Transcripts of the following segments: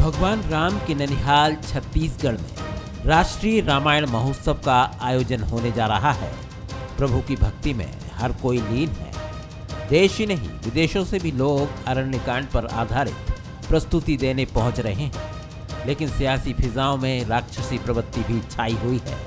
भगवान राम के ननिहाल छत्तीसगढ़ में राष्ट्रीय रामायण महोत्सव का आयोजन होने जा रहा है। प्रभु की भक्ति में हर कोई लीन है। देश ही नहीं विदेशों से भी लोग अरण्यकांड पर आधारित प्रस्तुति देने पहुंच रहे हैं। लेकिन सियासी फिजाओं में राक्षसी प्रवृत्ति भी छाई हुई है।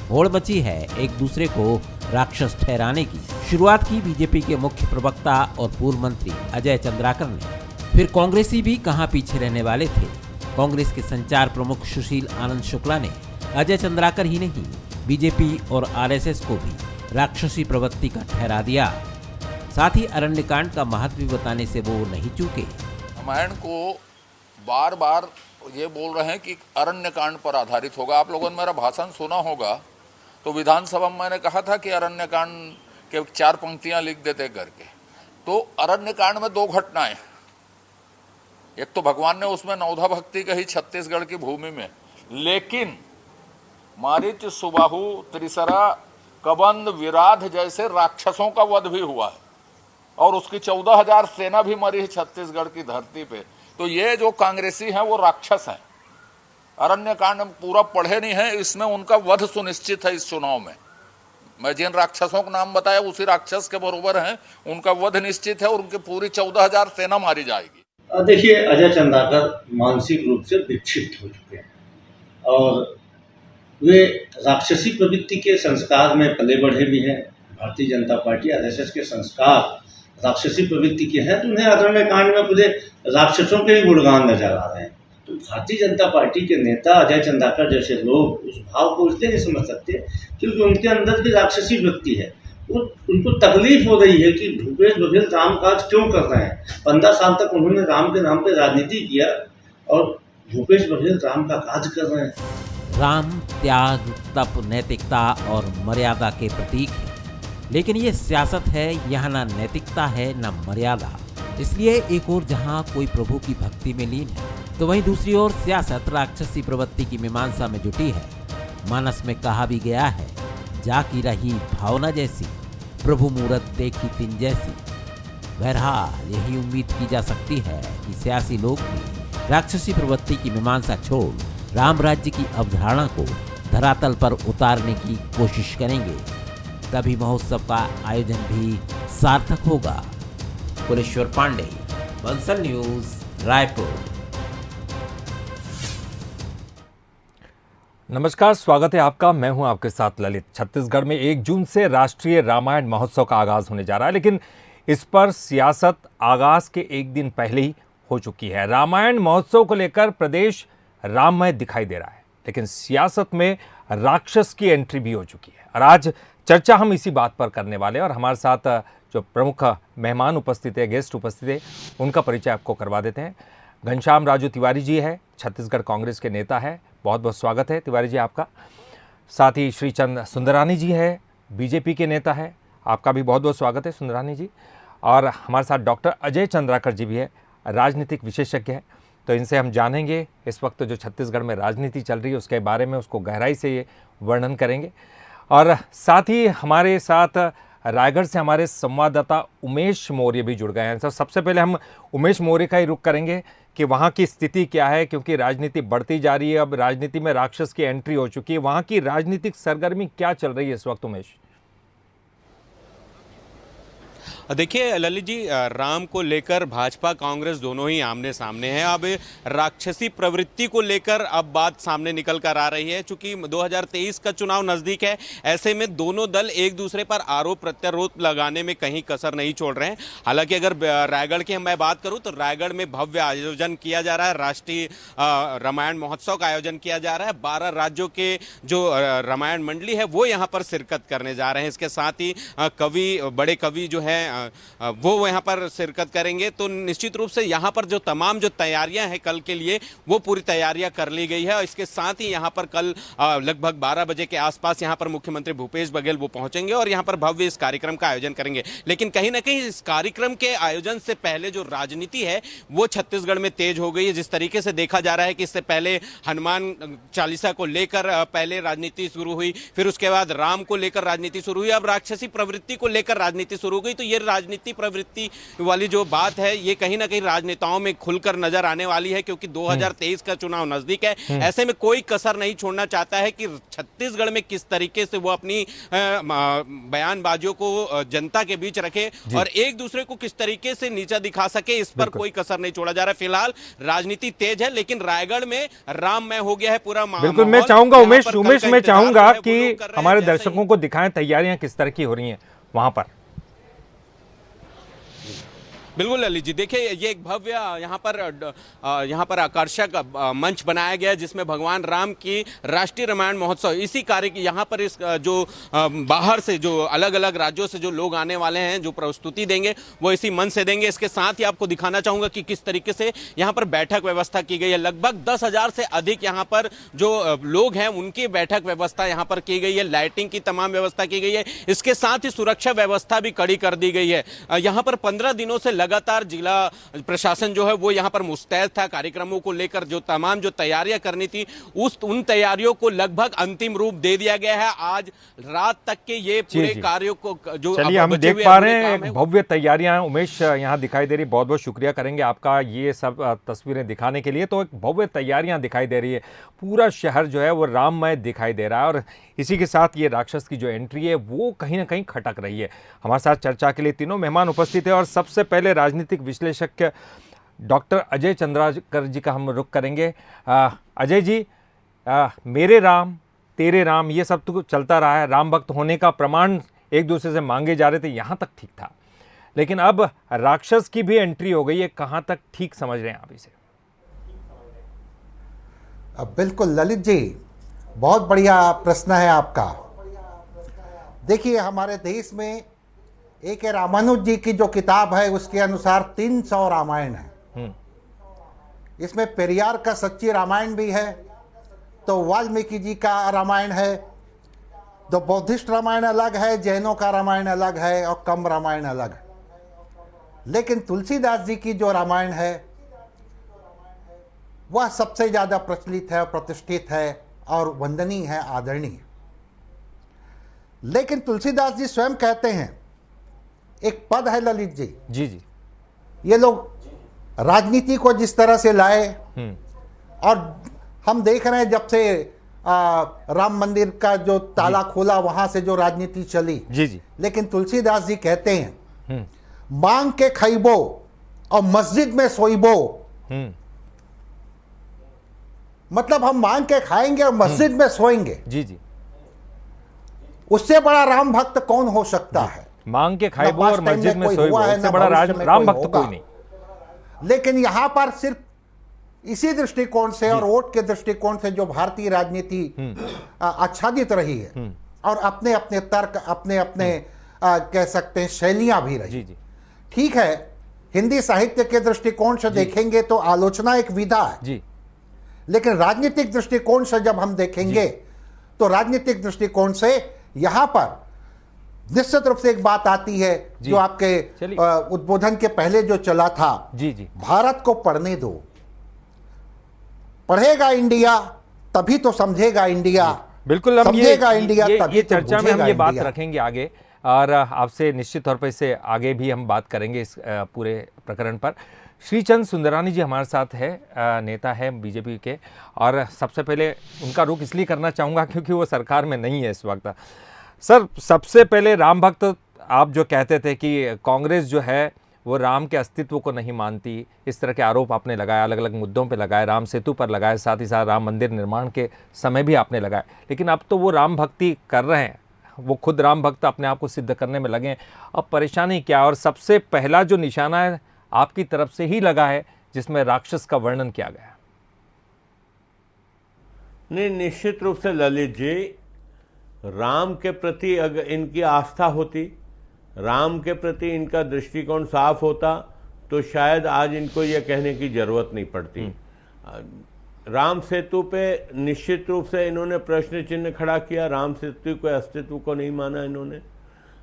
होड़ मची है एक दूसरे को राक्षस ठहराने की। शुरुआत की बीजेपी के मुख्य प्रवक्ता और पूर्व मंत्री अजय चंद्राकर ने। फिर कांग्रेसी भी कहां पीछे रहने वाले थे। कांग्रेस के संचार प्रमुख सुशील आनंद शुक्ला ने अजय चंद्राकर ही नहीं बीजेपी और आरएसएस को भी राक्षसी प्रवृत्ति का ठहरा दिया। साथ ही अरण्यकांड का महत्व भी बताने से वो नहीं चूके। रामायण को बार बार ये बोल रहे हैं कि अरण्यकांड पर आधारित होगा। आप लोगों ने मेरा भाषण सुना होगा तो विधानसभा में मैंने कहा था कि अरण्यकांड के 4 पंक्तियां लिख देते करके। तो अरण्यकांड में 2 घटनाएं, एक तो भगवान ने उसमें नवधा भक्ति कही छत्तीसगढ़ की भूमि में, लेकिन मारीच, सुबाहु, त्रिसरा, कबंद, विराध जैसे राक्षसों का वध भी हुआ है और उसकी 14,000 सेना भी मरी है छत्तीसगढ़ की धरती पे। तो ये जो कांग्रेसी हैं वो राक्षस हैं। अरण्यकांड पूरा पढ़े नहीं है, इसमें उनका वध सुनिश्चित है। इस चुनाव में मैं जिन राक्षसों का नाम बताया उसी राक्षस के बरोबर हैं, उनका वध निश्चित है और उनकी पूरी 14,000 सेना मारी जाएगी। देखिए, अजय चंद्राकर मानसिक रूप से विक्षिप्त हो चुके हैं और वे राक्षसी प्रवृत्ति के संस्कार में पले बढ़े भी हैं। भारतीय जनता पार्टी आरएसएस के संस्कार राक्षसी प्रवृत्ति के हैं, तो उन्हें अरण्यकांड में पूरे राक्षसों के ही गुणगान नजर आ रहे हैं। तो भारतीय जनता पार्टी के नेता अजय चंद्राकर जैसे लोग उस भाव को इसलिए नहीं समझ सकते क्योंकि उनके अंदर भी राक्षसी वृत्ति है। उनको तकलीफ हो रही है कि भूपेश बघेल राम काज क्यों कर रहे हैं। 15 साल तक उन्होंने राम के नाम पे राजनीति किया और भूपेश बघेल राम का काज कर रहे हैं। राम त्याग, तप, नैतिकता और मर्यादा के प्रतीक है। लेकिन ये सियासत है, यहाँ ना नैतिकता है ना मर्यादा। इसलिए एक ओर जहाँ कोई प्रभु की भक्ति में लीन है तो वहीं दूसरी ओर सियासत राक्षसी प्रवृत्ति की मीमांसा में जुटी है। मानस में कहा भी गया है, जाकी रही भावना जैसी, प्रभु मूरत देखी तिन जैसी। बहरहाल यही उम्मीद की जा सकती है कि सियासी लोग भी राक्षसी प्रवृत्ति की मीमांसा छोड़ राम राज्य की अवधारणा को धरातल पर उतारने की कोशिश करेंगे। तभी महोत्सव का आयोजन भी सार्थक होगा। कुलेश्वर पांडे, बंसल न्यूज, रायपुर। नमस्कार, स्वागत है आपका। मैं हूं आपके साथ ललित। छत्तीसगढ़ में 1 जून से राष्ट्रीय रामायण महोत्सव का आगाज होने जा रहा है, लेकिन इस पर सियासत आगाज के 1 दिन पहले ही हो चुकी है। रामायण महोत्सव को लेकर प्रदेश राममय दिखाई दे रहा है, लेकिन सियासत में राक्षस की एंट्री भी हो चुकी है। और आज चर्चा हम इसी बात पर करने वाले हैं और हमारे साथ जो प्रमुख मेहमान उपस्थित है, गेस्ट उपस्थित है, उनका परिचय आपको करवा देते हैं। घनश्याम राजू तिवारी जी है, छत्तीसगढ़ कांग्रेस के नेता है। बहुत बहुत स्वागत है तिवारी जी आपका। साथ ही श्रीचंद सुंदरानी जी है, बीजेपी के नेता है। आपका भी बहुत बहुत स्वागत है सुंदरानी जी। और हमारे साथ डॉक्टर अजय चंद्राकर जी भी है, राजनीतिक विशेषज्ञ है। तो इनसे हम जानेंगे इस वक्त जो छत्तीसगढ़ में राजनीति चल रही है उसके बारे में, उसको गहराई से ये वर्णन करेंगे। और साथ ही हमारे साथ रायगढ़ से हमारे संवाददाता उमेश मौर्य भी जुड़ गए हैं। सर, सबसे पहले हम उमेश मौर्य का ही रुख करेंगे कि वहाँ की स्थिति क्या है, क्योंकि राजनीति बढ़ती जा रही है। अब राजनीति में राक्षस की एंट्री हो चुकी है। वहाँ की राजनीतिक सरगर्मी क्या चल रही है इस वक्त उमेश? देखिए ललित जी, राम को लेकर भाजपा कांग्रेस दोनों ही आमने सामने हैं। अब राक्षसी प्रवृत्ति को लेकर अब बात सामने निकल कर आ रही है। चूंकि 2023 का चुनाव नज़दीक है, ऐसे में दोनों दल एक दूसरे पर आरोप प्रत्यारोप लगाने में कहीं कसर नहीं छोड़ रहे हैं। हालांकि अगर रायगढ़ की मैं बात करूं तो रायगढ़ में भव्य आयोजन किया जा रहा है। राष्ट्रीय रामायण महोत्सव का आयोजन किया जा रहा है। 12 राज्यों के जो रामायण मंडली है वो यहाँ पर शिरकत करने जा रहे हैं। इसके साथ ही बड़े कवि जो है वो यहाँ पर शिरकत करेंगे। तो निश्चित रूप से यहाँ पर जो तमाम जो तैयारियां हैं कल के लिए, वो पूरी तैयारियां कर ली गई है। और इसके साथ ही यहाँ पर कल लगभग 12 बजे के आसपास यहाँ पर मुख्यमंत्री भूपेश बघेल वो पहुंचेंगे और यहाँ पर भव्य इस कार्यक्रम का आयोजन करेंगे। लेकिन कहीं ना कहीं इस कार्यक्रम के आयोजन से पहले जो राजनीति है वो छत्तीसगढ़ में तेज हो गई है। जिस तरीके से देखा जा रहा है कि इससे पहले हनुमान चालीसा को लेकर पहले राजनीति शुरू हुई, फिर उसके बाद राम को लेकर राजनीति शुरू हुई, अब राक्षसी प्रवृत्ति को लेकर राजनीति शुरू हो गई। तो ये राजनीति प्रवृत्ति वाली जो बात है ये कहीं ना कहीं राजनेताओं में खुलकर नजर आने वाली है, क्योंकि 2023 का चुनाव नजदीक है। ऐसे में कोई कसर नहीं छोड़ना चाहता है कि छत्तीसगढ़ में किस तरीके से वो अपनी बयानबाजियों को जनता के बीच रखे और एक दूसरे को किस तरीके से नीचा दिखा सके, इस पर कोई कसर नहीं छोड़ा जा रहा है। फिलहाल राजनीति तेज है, लेकिन रायगढ़ में राममय हो गया है पूरा बिल्कुल। मैं चाहूंगा उमेश मैं चाहूंगा कि हमारे दर्शकों को दिखाएं तैयारियां किस तरह की हो रही हैं वहां पर। बिल्कुल ललित जी, देखिए ये एक भव्य यहाँ पर आकर्षक मंच बनाया गया है जिसमें भगवान राम की राष्ट्रीय रामायण महोत्सव इसी कार्य की यहाँ पर इस जो बाहर से जो अलग अलग राज्यों से जो लोग आने वाले हैं जो प्रस्तुति देंगे वो इसी मंच से देंगे। इसके साथ ही आपको दिखाना चाहूंगा कि किस तरीके से यहाँ पर बैठक व्यवस्था की गई है। लगभग 10,000 से अधिक यहाँ पर जो लोग हैं उनकी बैठक व्यवस्था यहाँ पर की गई है। लाइटिंग की तमाम व्यवस्था की गई है। इसके साथ ही सुरक्षा व्यवस्था भी कड़ी कर दी गई है। यहाँ पर 15 दिनों से लगातार जिला प्रशासन जो है वो यहाँ पर मुस्तैद था कार्यक्रमों को लेकर। जो तमाम जो तैयारियां करनी थी उन तैयारियों को लगभग अंतिम रूप दे दिया गया है। आज रात तक के ये पूरे कार्यों को जो चलिए हम देख पा रहे हैं एक भव्य तैयारियां उमेश यहाँ दिखाई दे रही। बहुत बहुत शुक्रिया करेंगे आपका ये सब तस्वीरें दिखाने के लिए। तो एक भव्य तैयारियां दिखाई दे रही है, पूरा शहर जो है वो राममय दिखाई दे रहा है और इसी के साथ ये राक्षस की जो एंट्री है वो कहीं ना कहीं खटक रही है। हमारे साथ चर्चा के लिए तीनों मेहमान उपस्थित है और सबसे पहले राजनीतिक विश्लेषक डॉक्टर अजय चंद्राकर जी का हम रुख करेंगे। अजय जी, मेरे राम तेरे राम ये सब तो चलता रहा है, राम भक्त होने का प्रमाण एक दूसरे से मांगे जा रहे थे, यहाँ तक ठीक था, लेकिन अब राक्षस की भी एंट्री हो गई है, कहाँ तक ठीक समझ रहे हैं आप इसे? बिल्कुल ललित जी, बहुत बढ़िया प्रश्न है आपका। देखिए हमारे देश में एक रामानुज जी की जो किताब है उसके अनुसार 300 रामायण है। इसमें पेरियार का सच्ची रामायण भी है, तो वाल्मीकि जी का रामायण है, तो बौद्धिस्ट रामायण अलग है, जैनों का रामायण अलग है और कम रामायण अलग है। लेकिन तुलसीदास जी की जो रामायण है वह सबसे ज़्यादा प्रचलित है, प्रतिष्ठित है और वंदनीय है, आदरणीय। लेकिन तुलसीदास जी स्वयं कहते हैं, एक पद है ललित जी, जी जी, ये लोग राजनीति को जिस तरह से लाए और हम देख रहे हैं जब से राम मंदिर का जो ताला खोला वहां से जो राजनीति चली, जी जी, लेकिन तुलसीदास जी कहते हैं मांग के खइबो और मस्जिद में सोइबो। मतलब हम मांग के खाएंगे और मस्जिद में सोएंगे। जी जी, उससे बड़ा राम भक्त कौन हो सकता है? मांग के खाइबो और मस्जिद में सोइबो, उससे बड़ा राम भक्त कोई नहीं। लेकिन यहां पर सिर्फ इसी दृष्टिकोण से और वोट के दृष्टिकोण से जो भारतीय राजनीति आच्छादित रही है और अपने अपने तर्क, अपने अपने कह सकते हैं शैलियां भी रही। जी जी, ठीक है, हिंदी साहित्य के दृष्टिकोण से देखेंगे तो आलोचना एक विधा है जी, लेकिन राजनीतिक दृष्टिकोण से जब हम देखेंगे तो राजनीतिक दृष्टिकोण से यहां पर निश्चित रूप से एक बात आती है जो आपके उद्बोधन के पहले जो चला था, जी जी, भारत को पढ़ने दो, पढ़ेगा इंडिया तभी तो समझेगा इंडिया। बिल्कुल, हम समझेगा इंडिया तभी ये तो चर्चा में हम ये बात इंडिया। रखेंगे आगे और आपसे निश्चित तौर पर इससे आगे भी हम बात करेंगे इस पूरे प्रकरण पर। श्रीचंद सुंदरानी जी हमारे साथ है, नेता है बीजेपी के, और सबसे पहले उनका रुख इसलिए करना चाहूँगा क्योंकि वो सरकार में नहीं है इस वक्त। सर, सबसे पहले राम भक्त आप जो कहते थे कि कांग्रेस जो है वो राम के अस्तित्व को नहीं मानती, इस तरह के आरोप आपने लगाए, अलग अलग मुद्दों पे लगाए, राम सेतु पर लगाए, साथ ही साथ राम मंदिर निर्माण के समय भी आपने लगाए, लेकिन अब तो वो राम भक्ति कर रहे हैं, वो खुद राम भक्त अपने आप को सिद्ध करने में लगे हैं। अब परेशानी क्या? और सबसे पहला जो निशाना है आपकी तरफ से ही लगा है जिसमें राक्षस का वर्णन किया गया। नहीं, निश्चित रूप से ललित जी, राम के प्रति अगर इनकी आस्था होती, राम के प्रति इनका दृष्टिकोण साफ होता तो शायद आज इनको यह कहने की जरूरत नहीं पड़ती। राम सेतु पे निश्चित रूप से इन्होंने प्रश्न चिन्ह खड़ा किया। राम सेतु के अस्तित्व को नहीं माना इन्होंने,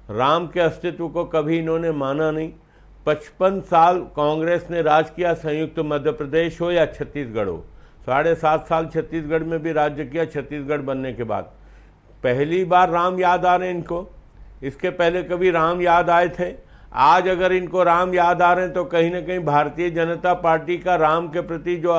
राम के अस्तित्व को कभी इन्होंने माना नहीं। 55 साल कांग्रेस ने राज किया, संयुक्त मध्य प्रदेश हो या छत्तीसगढ़ हो, 7.5 साल छत्तीसगढ़ में भी राज्य किया। छत्तीसगढ़ बनने के बाद पहली बार राम याद आ रहे हैं इनको, इसके पहले कभी राम याद आए थे? आज अगर इनको राम याद आ रहे हैं तो कहीं ना कहीं भारतीय जनता पार्टी का राम के प्रति जो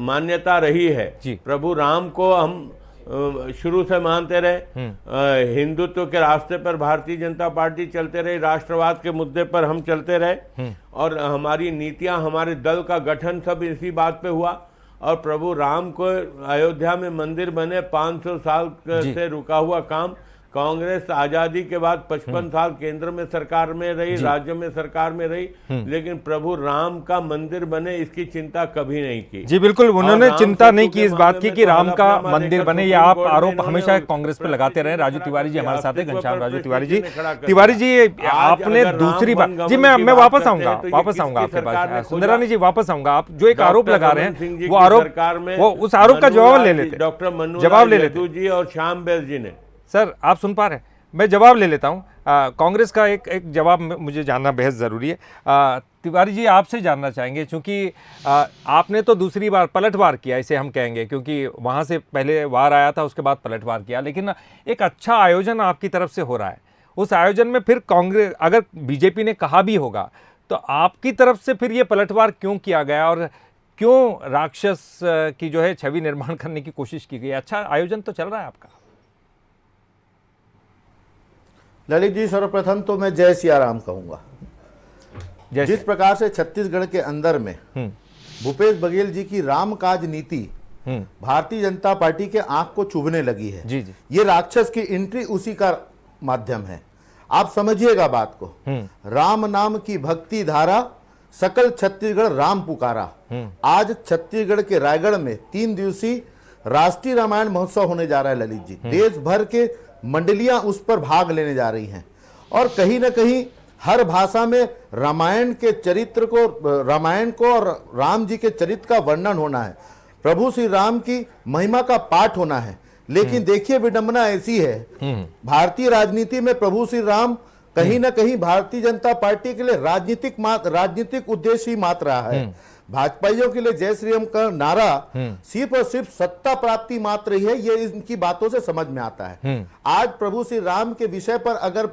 मान्यता रही है, प्रभु राम को हम शुरू से मानते रहे, हिंदुत्व के रास्ते पर भारतीय जनता पार्टी चलते रही, राष्ट्रवाद के मुद्दे पर हम चलते रहे और हमारी नीतियां, हमारे दल का गठन सब इसी बात पे हुआ। और प्रभु राम को अयोध्या में मंदिर बने, 500 साल से रुका हुआ काम, कांग्रेस आजादी के बाद 55 साल केंद्र में सरकार में रही, राज्य में सरकार में रही, लेकिन प्रभु राम का मंदिर बने इसकी चिंता कभी नहीं की। जी बिल्कुल, उन्होंने चिंता नहीं की इस बात की कि राम का मंदिर बने। ये आप आरोप हमेशा कांग्रेस पे लगाते रहे। राजू तिवारी जी हमारे साथ है, घनश्याम राजू तिवारी जी। तिवारी जी, आपने दूसरी बात, जी मैं वापस आऊंगा आपके पास, सुंदरानी जी वापस आऊंगा। आप जो एक आरोप लगा रहे हैं वो आरोप, वो उस आरोप का जवाब ले लेते, डॉक्टर मनु जवाब ले लेते जी और श्याम बैस जी ने। सर आप सुन पा रहे हैं? मैं जवाब ले लेता हूं। कांग्रेस का एक जवाब मुझे जानना बेहद ज़रूरी है। तिवारी जी आपसे जानना चाहेंगे, क्योंकि आपने तो दूसरी बार पलटवार किया, इसे हम कहेंगे, क्योंकि वहां से पहले वार आया था, उसके बाद पलटवार किया, लेकिन एक अच्छा आयोजन आपकी तरफ से हो रहा है। उस आयोजन में फिर कांग्रेस, अगर बीजेपी ने कहा भी होगा तो आपकी तरफ से फिर ये पलटवार क्यों किया गया और क्यों राक्षस की जो है छवि निर्माण करने की कोशिश की गई? अच्छा आयोजन तो चल रहा है आपका। ललित जी, सर्वप्रथम तो मैं जय सिया राम कहूंगा। जिस प्रकार से छत्तीसगढ़ के अंदर में भूपेश बघेल जी की रामकाज नीति भारतीय जनता पार्टी के आंख को चुभने लगी है, जी। ये राक्षस की एंट्री उसी का माध्यम है। आप समझिएगा बात को। राम नाम की भक्ति धारा, सकल छत्तीसगढ़ राम पुकारा। आज छत्तीसगढ़ के रायगढ़ में 3 दिवसीय राष्ट्रीय रामायण महोत्सव होने जा रहा है ललित जी। देश भर के मंडलियां उस पर भाग लेने जा रही हैं और कहीं ना कहीं हर भाषा में रामायण के चरित्र को, रामायण को और राम जी के चरित्र का वर्णन होना है, प्रभु श्री राम की महिमा का पाठ होना है। लेकिन देखिए विडंबना ऐसी है, भारतीय राजनीति में प्रभु श्री राम कहीं ना कहीं भारतीय जनता पार्टी के लिए राजनीतिक उद्देश्य ही मात्र रहा है। भाजपाइयों के लिए जय श्री राम का नारा सिर्फ और सिर्फ सत्ता प्राप्ति मात्र ही है, ये इनकी बातों से समझ में आता है। आज प्रभु श्री राम के विषय पर अगर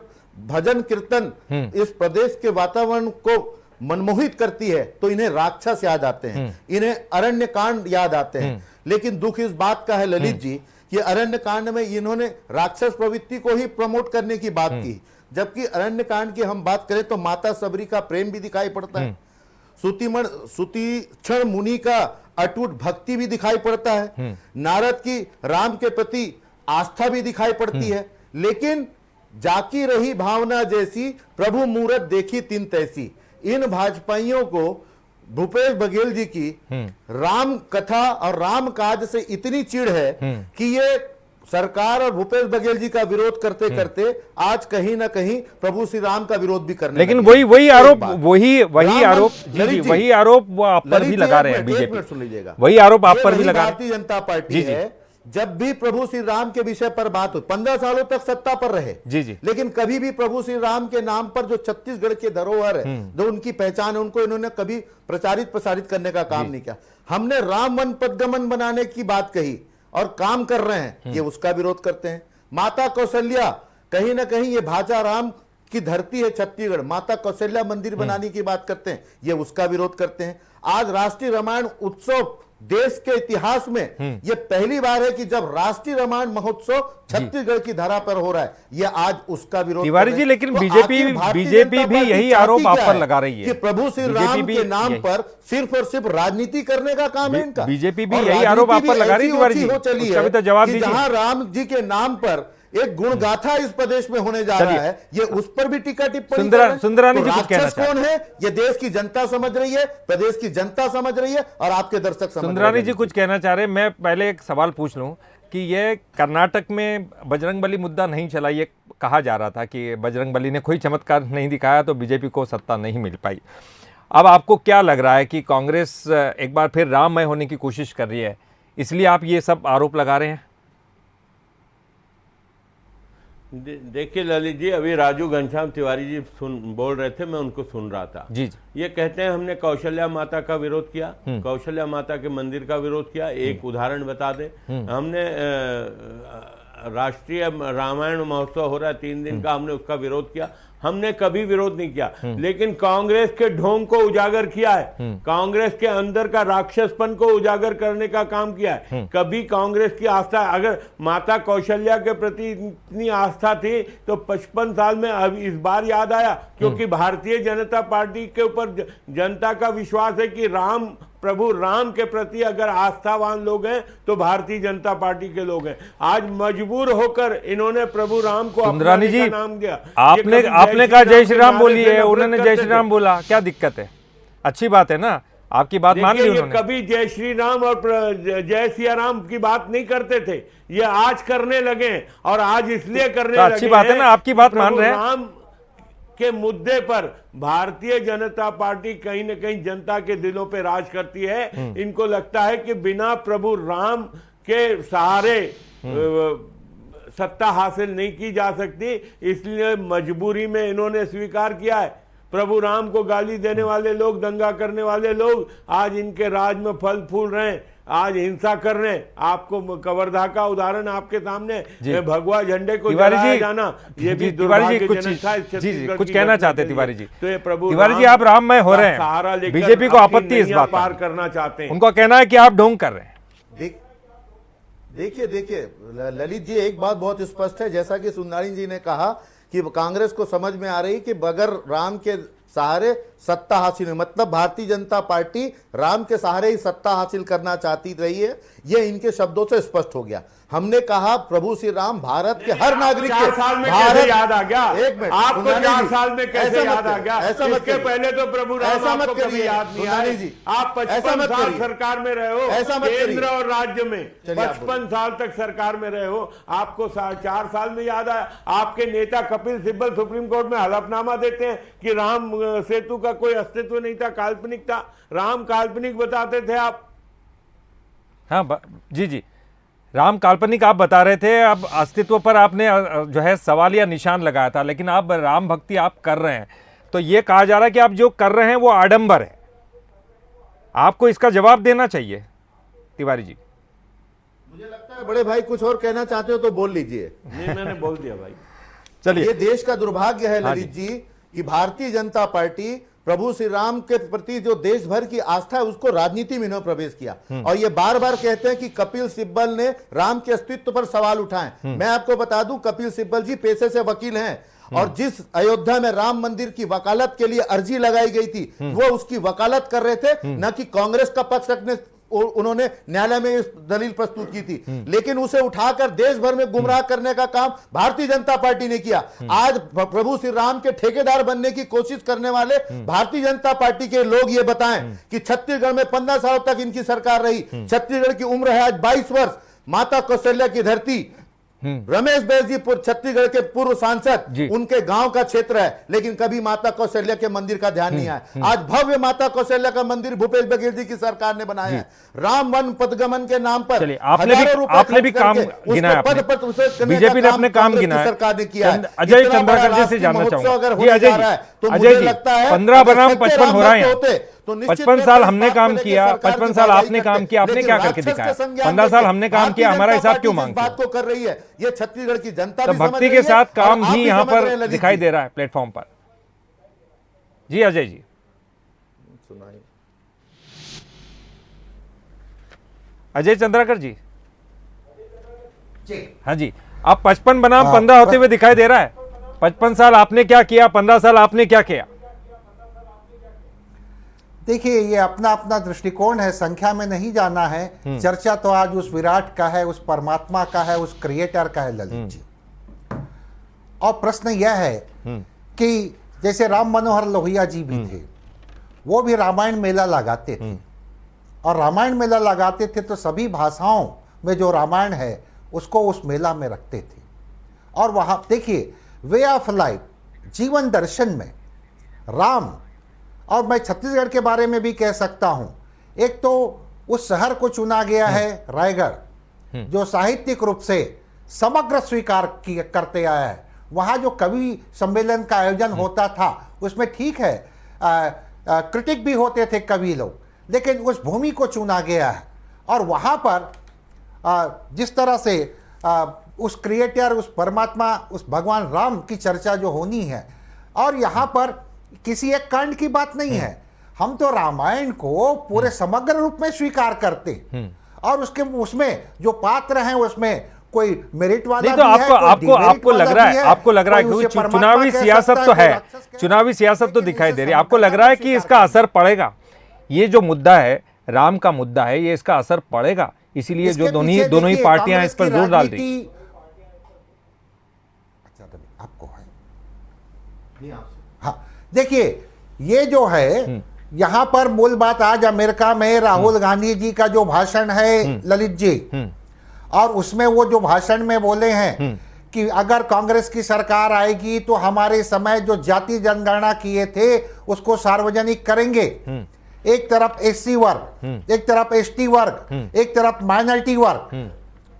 भजन कीर्तन इस प्रदेश के वातावरण को मनमोहित करती है तो इन्हें राक्षस याद आते हैं, इन्हें अरण्य कांड याद आते हैं। लेकिन दुख इस बात का है ललित जी कि अरण्य कांड में इन्होंने राक्षस प्रवृत्ति को ही प्रमोट करने की बात की, जबकि अरण्य कांड की हम बात करें तो माता सबरी का प्रेम भी दिखाई पड़ता है, सुतीक्षण मुनि का अटूट भक्ति भी दिखाई पड़ता है, नारद की राम के प्रति आस्था भी दिखाई पड़ती है। लेकिन जाकी रही भावना जैसी, प्रभु मूरत देखी तिन तैसी। इन भाजपाइयों को भूपेश बघेल जी की राम कथा और राम काज से इतनी चिढ़ है कि ये सरकार और भूपेश बघेल जी का विरोध करते करते आज कहीं ना कहीं प्रभु श्री राम का विरोध भी करने, लेकिन वही आरोप वो आप पर भी लगा रहे हैं बीजेपी। सुन लीजिएगा, वही आरोप आप पर भी लगा भारतीय जनता पार्टी है। जब भी प्रभु श्री राम के विषय पर बात हो, 15 सालों तक सत्ता पर रहे, जी, लेकिन कभी भी प्रभु श्री राम के नाम पर जो छत्तीसगढ़ के धरोहर है, जो उनकी पहचान है, उनको इन्होंने कभी प्रसारित करने का काम नहीं किया। हमने राम वन पदगमन बनाने की बात कही और काम कर रहे हैं, ये उसका विरोध करते हैं। माता कौशल्या, कहीं ना कहीं ये भाजा राम की धरती है छत्तीसगढ़, माता कौशल्या मंदिर बनाने की बात करते हैं, ये उसका विरोध करते हैं। आज राष्ट्रीय रामायण उत्सव देश के इतिहास में ये पहली बार है कि जब राष्ट्रीय रामायण महोत्सव छत्तीसगढ़ की धरा पर हो रहा है, ये आज उसका विरोध। तिवारी जी, लेकिन बीजेपी भी यही आरोप आप पर लगा रही है कि प्रभु श्री राम के नाम पर सिर्फ और सिर्फ राजनीति करने का काम है इनका। बीजेपी भी यही आरोप आप पर लगा रही है तिवारी जी, उसका भी तो जवाब दीजिए। जहां राम जी के नाम पर एक गुणगाथा इस प्रदेश में होने जा रहा है, ये उस पर भी टीका टिप्पणी। सुंदरानी जी कुछ कहना कौन है? ये देश की जनता समझ रही है, प्रदेश की जनता समझ रही है और आपके दर्शक समझ रहे हैं। सुंदरानी जी कुछ कहना चाह रहे हैं। मैं पहले एक सवाल पूछ लूं कि ये कर्नाटक में बजरंगबली मुद्दा नहीं चला, ये कहा जा रहा था कि बजरंगबली ने कोई चमत्कार नहीं दिखाया तो बीजेपी को सत्ता नहीं मिल पाई। अब आपको क्या लग रहा है कि कांग्रेस एक बार फिर राममय होने की कोशिश कर रही है, इसलिए आप ये सब आरोप लगा रहे हैं? देखिए ललित जी, अभी राजू घनश्याम तिवारी जी बोल रहे थे, मैं उनको सुन रहा था। जी। ये कहते हैं हमने कौशल्या माता का विरोध किया, कौशल्या माता के मंदिर का विरोध किया। एक उदाहरण बता दें, हमने राष्ट्रीय रामायण महोत्सव हो रहा है 3 दिन का, हमने उसका विरोध किया? हमने कभी विरोध नहीं किया, लेकिन कांग्रेस के ढोंग को उजागर किया है, कांग्रेस के अंदर का राक्षसपन को उजागर करने का काम किया है। कभी कांग्रेस की आस्था, अगर माता कौशल्या के प्रति इतनी आस्था थी तो 55 साल में अब इस बार याद आया, क्योंकि भारतीय जनता पार्टी के ऊपर जनता का विश्वास है कि प्रभु राम के प्रति अगर आस्थावान लोग हैं तो भारतीय जनता पार्टी के लोग हैं। आज मजबूर होकर इन्होंने प्रभु राम को सुंदरानी जी, का नाम दिया। आपने कहा जय श्री राम बोलिए, उन्होंने जय श्री राम बोला, क्या दिक्कत है? अच्छी बात है ना, आपकी बात मान ली उन्होंने। कभी जय श्री राम और जय सिया राम की बात नहीं करते थे, ये आज करने लगे, और आज इसलिए करने लगे। अच्छी बात है ना, आपकी बात मान रहे हैं। राम के मुद्दे पर भारतीय जनता पार्टी कहीं न कहीं जनता के दिलों पे राज करती है। इनको लगता है कि बिना प्रभु राम के सहारे सत्ता हासिल नहीं की जा सकती, इसलिए मजबूरी में इन्होंने स्वीकार किया है। प्रभु राम को गाली देने वाले लोग, दंगा करने वाले लोग आज इनके राज में फल फूल रहे हैं, आज हिंसा कर रहे हैं। आपको कवर्धा का उदाहरण आपके सामने, भगवा झंडे को जलाया जाना, ये भी दुर्भाग्यजनक था। कुछ कहना चाहते तिवारी जी? तो ये प्रभु तिवारी जी, आप राममय हो रहे हैं, बीजेपी को आपत्ति इस बात पार करना चाहते हैं। उनका कहना है कि आप ढोंग कर रहे हैं। देखिए ललित जी, एक बात बहुत स्पष्ट है, जैसा कि सुंदरानी जी ने कहा कि कांग्रेस को समझ में आ रही कि बगैर राम के सहारे सत्ता हासिल है, मतलब भारतीय जनता पार्टी राम के सहारे ही सत्ता हासिल करना चाहती रही है, यह इनके शब्दों से स्पष्ट हो गया। हमने कहा प्रभु श्री राम भारत के हर नागरिक के, 4 साल में कैसे याद आ गया? एक मिनट, आपको 4 साल में कैसे याद आ गया? ऐसा मत इसके पहले तो प्रभु राम आपको कभी याद नहीं आया जी। आप 55 साल सरकार में रहे हो, केंद्र और राज्य में 55 साल तक सरकार में रहे हो, आपको 4 साल में याद आया? आपके नेता कपिल सिब्बल सुप्रीम कोर्ट में हलफनामा देते हैं कि राम सेतु का कोई अस्तित्व नहीं था, काल्पनिक था, राम काल्पनिक बताते थे आप। हाँ जी, राम काल्पनिक आप बता रहे थे, अब अस्तित्व पर आपने जो है सवाल या निशान लगाया था, लेकिन अब राम भक्ति आप कर रहे हैं तो ये कहा जा रहा है कि आप जो कर रहे हैं वो आडंबर है। आपको इसका जवाब देना चाहिए तिवारी जी। मुझे लगता है बड़े भाई कुछ और कहना चाहते हो तो बोल लीजिए। नहीं, मैंने बोल दिया भाई। चलिए, ये देश का दुर्भाग्य है ललित जी कि भारतीय जनता पार्टी प्रभु श्री राम के प्रति जो देश भर की आस्था है उसको राजनीति में इन्होंने प्रवेश किया, और ये बार बार कहते हैं कि कपिल सिब्बल ने राम के अस्तित्व पर सवाल उठाए। मैं आपको बता दूं, कपिल सिब्बल जी पेशे से वकील हैं, और जिस अयोध्या में राम मंदिर की वकालत के लिए अर्जी लगाई गई थी वो उसकी वकालत कर रहे थे, न कि कांग्रेस का पक्ष रखने उन्होंने न्यायालय में इस दलील प्रस्तुत की थी। लेकिन उसे उठाकर देश भर में गुमराह करने का काम भारतीय जनता पार्टी ने किया। आज प्रभु श्री राम के ठेकेदार बनने की कोशिश करने वाले भारतीय जनता पार्टी के लोग ये बताएं कि छत्तीसगढ़ में 15 साल तक इनकी सरकार रही, छत्तीसगढ़ की उम्र है आज 22 वर्ष, माता कौशल्या की धरती, रमेश बैस जी छत्तीसगढ़ के पूर्व सांसद, उनके गांव का क्षेत्र है, लेकिन कभी माता कौशल्या के मंदिर का ध्यान नहीं आया। आज भव्य माता कौशल्या का मंदिर भूपेश बघेल जी की सरकार ने बनाया है। राम वन पदगमन के नाम पर आपने भी काम गिनाया, बीजेपी ने अपने काम गिनाया, सरकार ने किया। अजय चंद्राकर जी से जानना चाहूंगा, अजय जी, लगता है 15 बनाम 55 हो रहा है, तो 55 साल हमने काम किया, 55 साल आपने काम किया, आपने क्या करके दिखाया? 15 साल हमने काम किया, हमारा हिसाब क्यों मांगते हैं? बात को कर रही है ये छत्तीसगढ़ की जनता तो भक्ति के साथ काम भी यहां पर दिखाई दे रहा है प्लेटफॉर्म पर। जी अजय जी सुनाइए। अजय चंद्राकर जी, हाँ जी, आप 55 बनाम 15 होते हुए दिखाई दे रहा है। 55 साल आपने क्या किया, 15 साल आपने क्या किया? देखिए, ये अपना अपना दृष्टिकोण है, संख्या में नहीं जाना है। चर्चा तो आज उस विराट का है, उस परमात्मा का है, उस क्रिएटर का है ललित जी। और प्रश्न यह है कि जैसे राम मनोहर लोहिया जी भी थे, वो भी रामायण मेला लगाते थे, और रामायण मेला लगाते थे तो सभी भाषाओं में जो रामायण है उसको उस मेला में रखते थे। और वहां देखिए, वे ऑफ लाइफ, जीवन दर्शन में राम, और मैं छत्तीसगढ़ के बारे में भी कह सकता हूं, एक तो उस शहर को चुना गया है रायगढ़, जो साहित्यिक रूप से समग्र स्वीकार करते आया है। वहां जो कवि सम्मेलन का आयोजन होता था उसमें ठीक है, क्रिटिक भी होते थे कवि लोग, लेकिन उस भूमि को चुना गया है। और वहां पर जिस तरह से उस क्रिएटर, उस परमात्मा, उस भगवान राम की चर्चा जो होनी है। और यहाँ पर किसी एक कांड की बात नहीं है, हम तो रामायण को पूरे समग्र रूप में स्वीकार करते, और उसके उसमें जो पात्र हैं उसमें कोई मेरिट वाला नहीं, तो भी है, कोई आपको लग रहा है, आपको लग रहा है कोई कि उसे परमात्मा चुनावी कह सियासत सकता तो है, है, कोई राक्षस कह चुनावी सियासत तो लेकिन दिखाई इसे दे रही है। आपको लग रहा है कि इसका असर पड़ेगा, ये जो मुद्दा है, राम का मुद्दा है, ये इसका असर पड़ेगा, इसीलिए जो दोनों ही पार्टियां इस पर जोर डाल रही। आपको है हाँ, देखिए ये जो है यहाँ पर मूल बात, आज अमेरिका में राहुल गांधी जी का जो भाषण है ललित जी, और उसमें वो जो भाषण में बोले हैं कि अगर कांग्रेस की सरकार आएगी तो हमारे समय जो जाति जनगणना किए थे उसको सार्वजनिक करेंगे। एक तरफ एससी वर्ग, एक तरफ एसटी वर्ग, एक तरफ माइनॉरिटी वर्ग,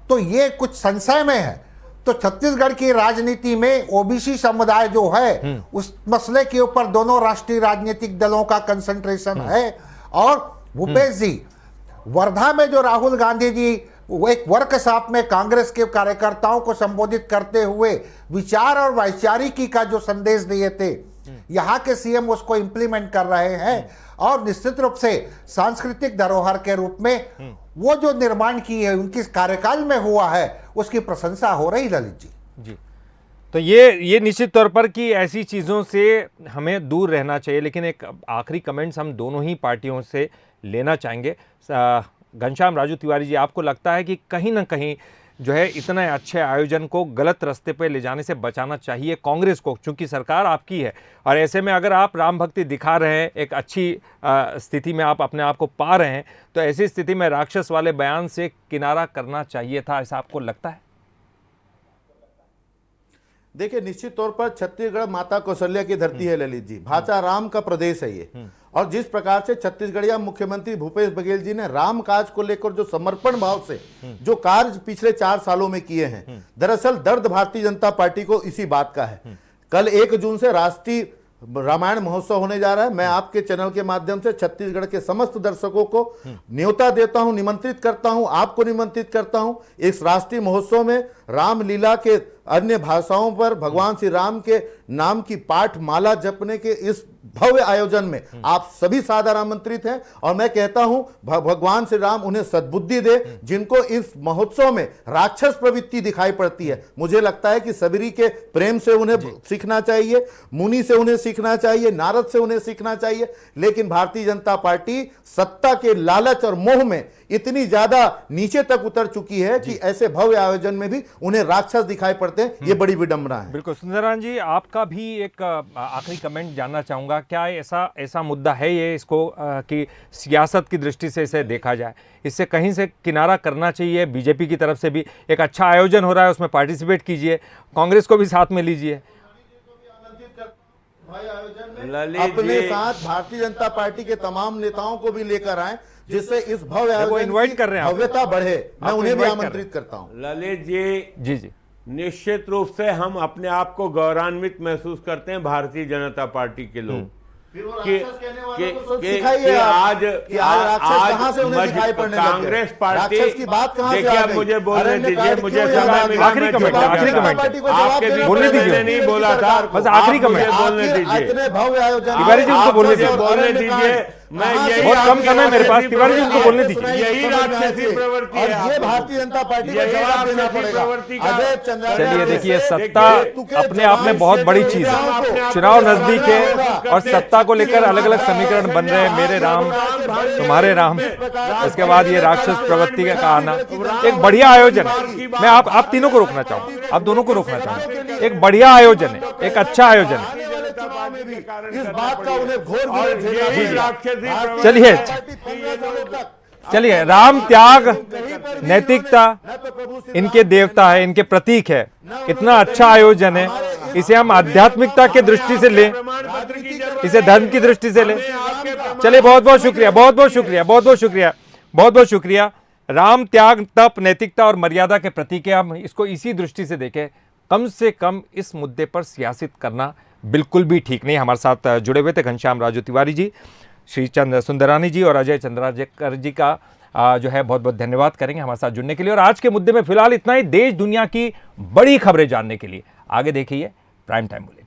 तो ये कुछ संशय में है। तो छत्तीसगढ़ की राजनीति में ओबीसी समुदाय जो है उस मसले के ऊपर दोनों राष्ट्रीय राजनीतिक दलों का कंसंट्रेशन है। और भूपेश जी, वर्धा में जो राहुल गांधी जी वो एक वर्कशॉप में कांग्रेस के कार्यकर्ताओं को संबोधित करते हुए विचार और वैचारिकी का जो संदेश दिए थे, यहाँ के सीएम उसको इंप्लीमेंट कर रहे हैं। और निश्चित रूप से सांस्कृतिक धरोहर के रूप में वो जो निर्माण की है उनकी कार्यकाल में हुआ है, उसकी प्रशंसा हो रही ललित जी। तो ये निश्चित तौर पर कि ऐसी चीज़ों से हमें दूर रहना चाहिए। लेकिन एक आखिरी कमेंट्स हम दोनों ही पार्टियों से लेना चाहेंगे। घनश्याम राजू तिवारी जी, आपको लगता है कि कहीं ना कहीं जो है इतने अच्छे आयोजन को गलत रास्ते पे ले जाने से बचाना चाहिए कांग्रेस को, क्योंकि सरकार आपकी है, और ऐसे में अगर आप राम भक्ति दिखा रहे हैं, एक अच्छी स्थिति में आप अपने आप को पा रहे हैं, तो ऐसी स्थिति में राक्षस वाले बयान से किनारा करना चाहिए था, ऐसा आपको लगता है? देखिए, निश्चित तौर पर छत्तीसगढ़ माता कौशल्या की धरती है ललित जी, भाषा राम का प्रदेश है ये। और जिस प्रकार से छत्तीसगढ़िया मुख्यमंत्री भूपेश बघेल जी ने राम काज को लेकर जो समर्पण भाव से जो कार्य पिछले 4 सालों में किए हैं, दरअसल दर्द भारतीय जनता पार्टी को इसी बात का है। कल 1 जून से राष्ट्रीय रामायण महोत्सव होने जा रहा है। मैं आपके चैनल के माध्यम से छत्तीसगढ़ के समस्त दर्शकों को न्योता देता हूं, निमंत्रित करता हूं, आपको निमंत्रित करता हूं इस राष्ट्रीय महोत्सव में रामलीला के अन्य भाषाओं पर भगवान श्री राम के नाम की पाठ माला जपने के इस भव्य आयोजन में आप सभी सादर आमंत्रित हैं। और मैं कहता हूं भगवान श्री राम उन्हें सद्बुद्धि दे, जिनको इस महोत्सव में राक्षस प्रवृत्ति दिखाई पड़ती है। मुझे लगता है कि सबरी के प्रेम से उन्हें सीखना चाहिए, मुनि से उन्हें सीखना चाहिए, नारद से उन्हें सीखना चाहिए। लेकिन भारतीय जनता पार्टी सत्ता के लालच और मोह में इतनी ज्यादा नीचे तक उतर चुकी है कि ऐसे भव्य आयोजन में भी उन्हें राक्षस दिखाई पड़ते हैं। ये बड़ी विडंबना है। बिल्कुल। सुंदरान जी, आपका भी एक आखिरी कमेंट जानना चाहूंगा। क्या ऐसा मुद्दा है ये, इसको कि सियासत की दृष्टि से इसे देखा जाए, इससे कहीं से किनारा करना चाहिए? बीजेपी की तरफ से भी एक अच्छा आयोजन हो रहा है, उसमें पार्टिसिपेट कीजिए, कांग्रेस को भी साथ में लीजिए। अपने साथ भारतीय जनता पार्टी के तमाम नेताओं को भी लेकर आए, जिससे इस भव्य आयोजन इनवाइट कर रहे हैं, भव्यता बढ़े। मैं उन्हें भी आमंत्रित करता हूं। ललित जी जी, निश्चित रूप से हम अपने आप को गौरवान्वित महसूस करते हैं भारतीय जनता पार्टी के लोग कि आज कहां से उन्हें दिखाई पड़ने लगे? कांग्रेस पार्टी की बात कहां से देखिए, आप मुझे बोलने दीजिए, मुझे समय मिला, आखिरी कमेंट आपके बीच बोलने में दीजिए, मैंने नहीं बोला था, बस आखिरी कमेंट बोलने दीजिए, इतने भव्य आयोजन तिवारी जी उनको बोलने दीजिए। मैं यही बहुत कम समय मेरे पास, तिवारी जी उनको बोलने दीजिए। यही राक्षसी प्रवृत्ति है, ये भारतीय जनता पार्टी को जवाब देना पड़ेगा। अजय चंद्रा, चलिए देखिए, सत्ता अपने आप में बहुत बड़ी चीज है। चुनाव नजदीक है और सत्ता को लेकर अलग अलग समीकरण बन रहे हैं, मेरे राम तुम्हारे राम, इसके बाद ये राक्षस प्रवृत्ति का आना। एक बढ़िया आयोजन है। मैं आप तीनों को रोकना चाहूँ, आप दोनों को रोकना चाहूँ। एक बढ़िया आयोजन है, एक अच्छा आयोजन है। इस बात का उन्हें घोर चलिए, राम त्याग नैतिकता इनके देवता है, इनके प्रतीक है। इतना अच्छा आयोजन है, इसे हम आध्यात्मिकता के दृष्टि से लें, इसे धर्म की दृष्टि से लें। चलिए, बहुत बहुत शुक्रिया, बहुत बहुत शुक्रिया, बहुत बहुत शुक्रिया, बहुत बहुत शुक्रिया। राम त्याग, तप, नैतिकता और मर्यादा के प्रतीक है। हम इसको इसी दृष्टि से देखें। कम से कम इस मुद्दे पर सियासत करना बिल्कुल भी ठीक नहीं। हमारे साथ जुड़े हुए थे घनश्याम राजू तिवारी जी, श्रीचंद सुंदरानी जी और अजय चंद्राकर जी का जो है बहुत बहुत धन्यवाद करेंगे हमारे साथ जुड़ने के लिए। और आज के मुद्दे में फिलहाल इतना ही। देश दुनिया की बड़ी खबरें जानने के लिए आगे देखिए प्राइम टाइम बुलेटिन।